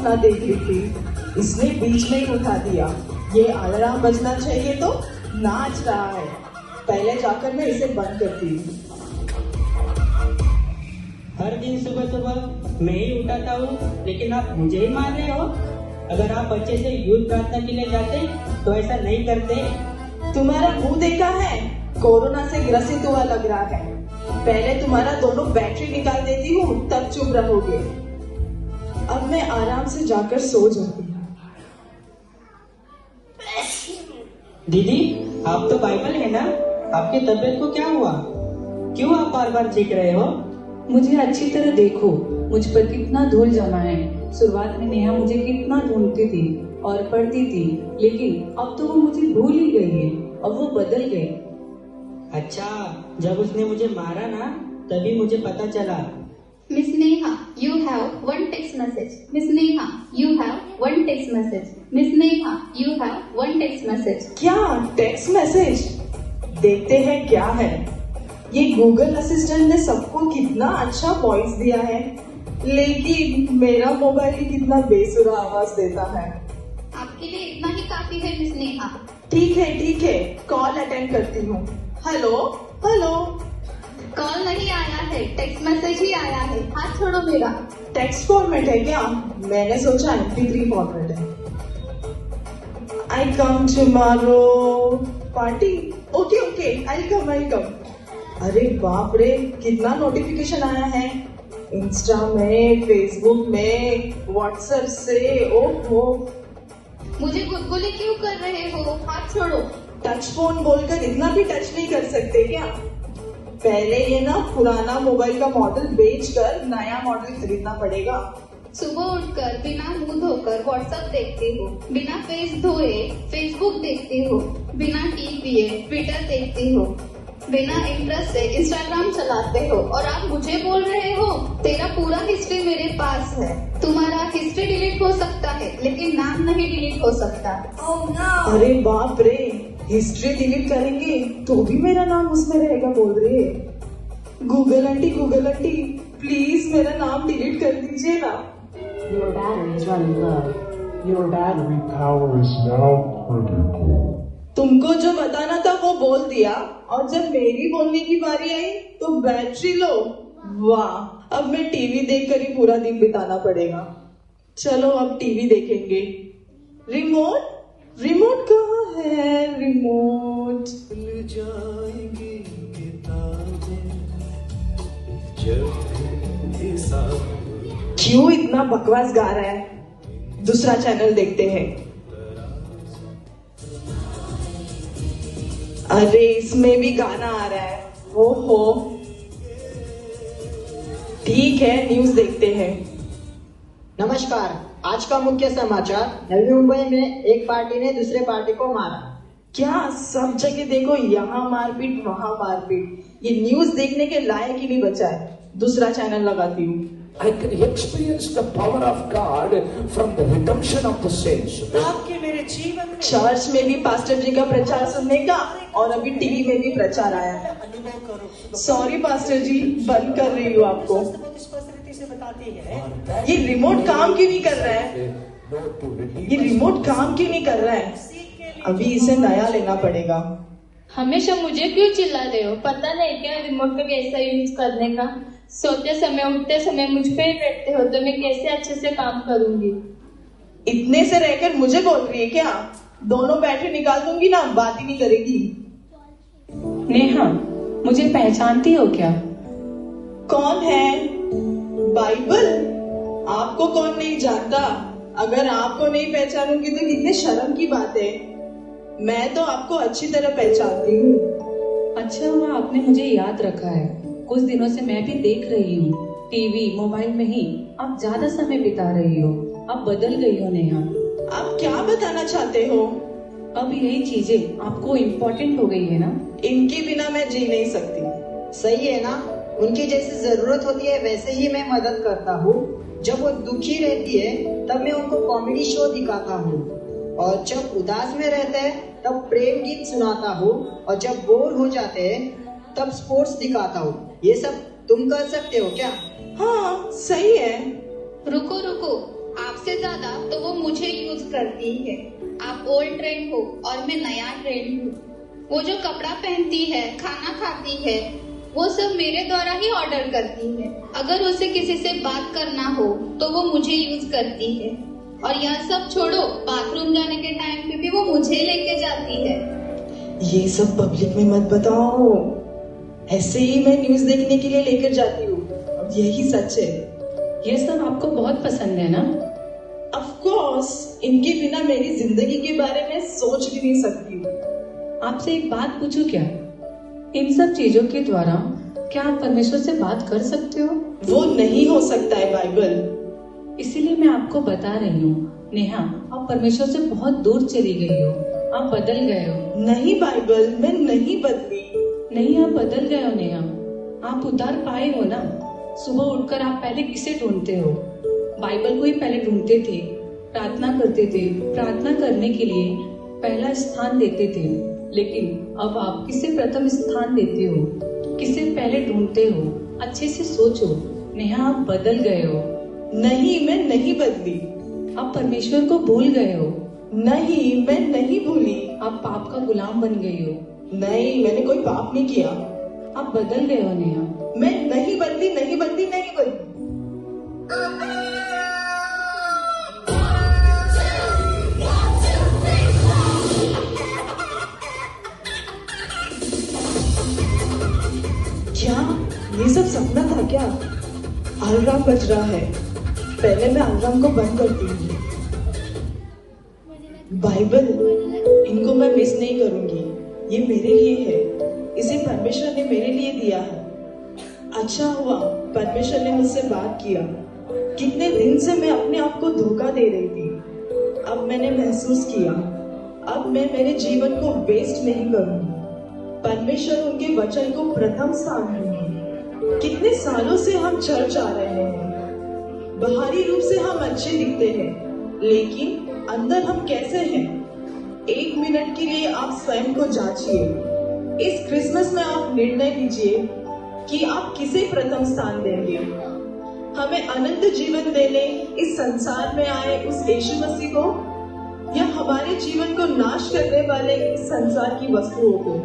अपना देख रही थी, इसने बीच में ही उठा दिया। ये अलार्म बजना चाहिए तो नाच रहा है। पहले जाकर मैं इसे बंद करती हूँ। हर दिन सुबह सुबह मैं ही उठाता हूँ, लेकिन आप मुझे ही मार रहे हो। अगर आप बच्चे से युद्ध प्रार्थना के लिए जाते तो ऐसा नहीं करते। तुम्हारा मुंह देखा है? कोरोना से ग्रसित हुआ लग रहा है। पहले तुम्हारा दोनों बैटरी निकाल देती हूँ, तब चुप रहोगे। अब मैं आराम से जाकर सो जाती हूँ। दीदी, आप तो बाइबल है ना? आपकी तबीयत को क्या हुआ? क्यों आप बार बार चीख रहे हो? मुझे अच्छी तरह देखो, मुझ पर कितना धूल जमा है। शुरुआत में नेहा मुझे कितना ढूंढती थी और पढ़ती थी, लेकिन अब तो वो मुझे भूल ही गई है। अब वो बदल गई। अच्छा, जब उसने मुझे मारा ना, तभी मुझे पता चला। Miss Neha, you have one text message. Miss Neha, you have one text message. Miss Neha, you have one text message. क्या टेक्स्ट मैसेज? देखते हैं क्या है। ये गूगल असिस्टेंट ने सबको कितना अच्छा वॉइस दिया है, लेकिन मेरा मोबाइल ही कितना बेसुरा आवाज देता है। आपके लिए इतना ही काफी है मिस नेहा। ठीक है, कॉल अटेंड करती हूँ। Hello hello. कॉल नहीं आया है, टेक्स्ट मैसेज ही आया है। हाथ छोड़ो मेरा। टेक्स्ट फॉर्मेट है क्या? मैंने सोचा MP3 फॉर्मेट है। I come tomorrow party. Okay I come. अरे बाप रे, कितना नोटिफिकेशन आया है। इंस्टा में, फेसबुक में, व्हाट्सएप से। ओहो, मुझे गुदगुली क्यों कर रहे हो? हाथ छोड़ो। टच फोन बोलकर इतना भी टच नहीं कर सकते क्या? पहले ये ना पुराना मोबाइल का मॉडल बेचकर नया मॉडल खरीदना पड़ेगा। सुबह उठकर बिना मुंह धोकर व्हाट्सएप देखते हो, बिना फेस धोए फेसबुक देखते हो, बिना टी पिए ट्विटर देखते हो, बिना इंटरेस्ट से इंस्टाग्राम चलाते हो, और आप मुझे बोल रहे हो तेरा पूरा हिस्ट्री मेरे पास है। तुम्हारा हिस्ट्री डिलीट हो सकता है, लेकिन नाम नहीं डिलीट हो सकता। Oh, no. अरे बाप रे, हिस्ट्री डिलीट करेंगे तो भी मेरा नाम उसमें रहेगा बोल रही है। गूगल आंटी प्लीज मेरा नाम डिलीट कर दीजिए ना। Your battery is running low. Your battery power is now critical. तुमको जो बताना था वो बोल दिया, और जब मेरी बोलने की बारी आई तो बैटरी लो। वाह, अब मैं टीवी देखकर ही पूरा दिन बिताना पड़ेगा। चलो अब टीवी देखेंगे। रिमोट कहाँ है? रिमोट क्यों इतना बकवास गा रहा है? दूसरा चैनल देखते हैं। अरे इसमें भी गाना आ रहा है। ओहो, ठीक है, न्यूज देखते हैं। नमस्कार, आज का मुख्य समाचार। नवी मुंबई में एक पार्टी ने दूसरे पार्टी को मारा। क्या सब जगह देखो, यहाँ मारपीट वहाँ मारपीट। ये न्यूज देखने के लायक ही नहीं बचा है। दूसरा चैनल लगाती हूँ। I can experience the power of God from the redemption of the saints. आपके मेरे जीवन में चर्च में भी पास्टर जी का प्रचार सुनने का, और अभी टीवी में भी प्रचार आया है। अनुभव करो। सॉरी पास्टर जी, बंद कर रही हूँ आपको। बहुत स्पष्टता से बताती है। ये रिमोट काम क्यों नहीं कर रहा है? अभी इसे नया लेना पड़ेगा। हमेशा मुझे क्यों चिल्ला रहे हो? पता नहीं क्या रिमोट का कैसा यूज करने का? सोते समय उठते समय मुझ पे ही बैठते हो, तो मैं कैसे अच्छे से काम करूंगी? इतने से रहकर मुझे बोल रही है क्या? दोनों बैटरी निकाल दूंगी ना, बात ही नहीं करेगी। नेहा, मुझे पहचानती हो क्या? कौन है? बाइबल? आपको कौन नहीं जानता? अगर आपको नहीं पहचानूंगी तो कितने शर्म की बात है। मैं तो आपको अच्छी तरह पहचानती हूँ। अच्छा हुआ आपने मुझे याद रखा है। कुछ दिनों से मैं भी देख रही हूँ, टीवी मोबाइल में ही आप ज्यादा समय बिता रही हो। अब बदल गई हो नेहा। आप क्या बताना चाहते हो? अब यही चीजें आपको इम्पोर्टेंट हो गई है ना? इनके बिना मैं जी नहीं सकती। सही है ना? उनकी जैसी जरूरत होती है वैसे ही मैं मदद करता हूँ। जब वो दुखी रहती है तब मैं उनको कॉमेडी शो दिखाता हूँ, और जब उदास में रहते हैं तब प्रेम गीत सुनाता हूँ, और जब बोर हो जाते हैं तब स्पोर्ट्स दिखाता हूँ। ये सब तुम कर सकते हो क्या? हाँ, सही है। रुको, आपसे ज्यादा तो वो मुझे यूज करती है। आप ओल्ड ट्रेंड हो और मैं नया ट्रेंड हूँ। वो जो कपड़ा पहनती है, खाना खाती है, वो सब मेरे द्वारा ही ऑर्डर करती है। अगर उसे किसी से बात करना हो तो वो मुझे यूज करती है। और यह सब छोड़ो, बाथरूम जाने के टाइम पे भी वो मुझे लेके जाती है। ये सब पब्लिक में मत बताओ। ऐसे ही मैं न्यूज देखने के लिए लेकर जाती हूँ, अब यही सच है। ये सब आपको बहुत पसंद है ना? ऑफ कोर्स, इनके बिना मेरी जिंदगी के बारे में सोच भी नहीं सकती हूँ। आपसे एक बात पूछूं क्या? इन सब चीजों के द्वारा क्या आप परमेश्वर से बात कर सकते हो? वो नहीं हो सकता है बाइबल। इसीलिए मैं आपको बता रही हूँ नेहा, आप परमेश्वर से बहुत दूर चली गई हो। आप बदल गए हो। नहीं बाइबल, मैं नहीं बदली। नहीं, आप बदल गए हो नेहा। आप उद्धार पाए हो ना। सुबह उठकर आप पहले किसे ढूंढते हो? बाइबल को ही पहले ढूंढते थे, प्रार्थना करते थे, प्रार्थना करने के लिए पहला स्थान देते थे। लेकिन अब आप किसे प्रथम स्थान देते हो? किसे पहले ढूंढते हो? अच्छे से सोचो नेहा, आप बदल गए हो। नहीं, मैं नहीं बदली। आप परमेश्वर को भूल गए हो। नहीं, मैं नहीं भूली। आप पाप का गुलाम बन गई हो। नहीं, मैंने कोई पाप नहीं किया। आप बदल गए हो नेहा। मैं नहीं बदली, नहीं बदली, नहीं बदली। क्या ये सब सपना था क्या? अलार्म बज रहा है, पहले मैं अलार्म को बंद करती हूँ। बाइबल, इनको मैं मिस नहीं करूंगी। ये मेरे लिए है, इसे परमेश्वर ने मेरे लिए दिया है। अच्छा हुआ परमेश्वर ने मुझसे बात किया। कितने दिन से मैं अपने आप को धोखा दे रही थी। अब मैंने महसूस किया, अब मैं मेरे जीवन को वेस्ट नहीं करूंगी। परमेश्वर उनके वचन को प्रथम स्थान दूंगी। कितने सालों से हम चर्च आ रहे हैं। बाहरी रूप से हम अच्छे दिखते हैं, लेकिन अंदर हम कैसे हैं? 1 मिनट के लिए आप स्वयं को जांचिए। इस क्रिसमस में आप निर्णय लीजिए कि आप किसे प्रथम स्थान देंगे। हमें अनंत जीवन देने इस संसार में आए उस यीशु मसीह को, या हमारे जीवन को नाश करने वाले इस संसार की वस्तुओं को?